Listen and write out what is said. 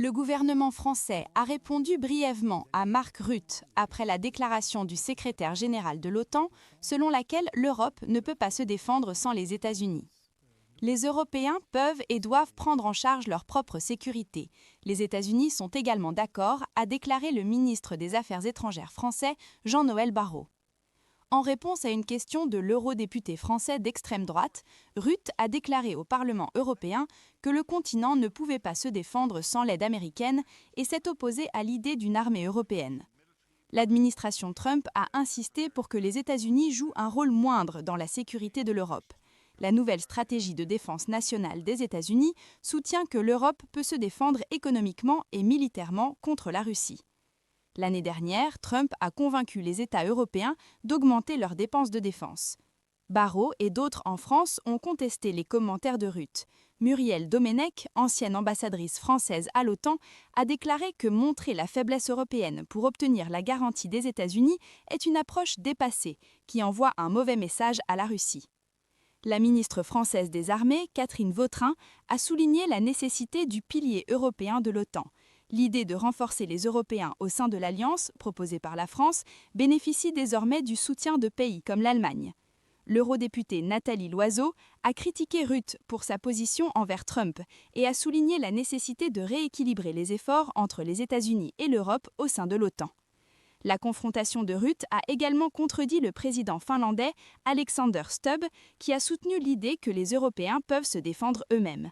Le gouvernement français a répondu brièvement à Mark Rutte après la déclaration du secrétaire général de l'OTAN selon laquelle l'Europe ne peut pas se défendre sans les États-Unis. Les Européens peuvent et doivent prendre en charge leur propre sécurité. Les États-Unis sont également d'accord, a déclaré le ministre des Affaires étrangères français Jean-Noël Barrot. En réponse à une question de l'eurodéputé français d'extrême droite, Rutte a déclaré au Parlement européen que le continent ne pouvait pas se défendre sans l'aide américaine et s'est opposé à l'idée d'une armée européenne. L'administration Trump a insisté pour que les États-Unis jouent un rôle moindre dans la sécurité de l'Europe. La nouvelle stratégie de défense nationale des États-Unis soutient que l'Europe peut se défendre économiquement et militairement contre la Russie. L'année dernière, Trump a convaincu les États européens d'augmenter leurs dépenses de défense. Barrot et d'autres en France ont contesté les commentaires de Rutte. Muriel Domenech, ancienne ambassadrice française à l'OTAN, a déclaré que montrer la faiblesse européenne pour obtenir la garantie des États-Unis est une approche dépassée qui envoie un mauvais message à la Russie. La ministre française des Armées, Catherine Vautrin, a souligné la nécessité du pilier européen de l'OTAN. L'idée de renforcer les Européens au sein de l'Alliance, proposée par la France, bénéficie désormais du soutien de pays comme l'Allemagne. L'eurodéputée Nathalie Loiseau a critiqué Rutte pour sa position envers Trump et a souligné la nécessité de rééquilibrer les efforts entre les États-Unis et l'Europe au sein de l'OTAN. La confrontation de Rutte a également contredit le président finlandais Alexander Stubb, qui a soutenu l'idée que les Européens peuvent se défendre eux-mêmes.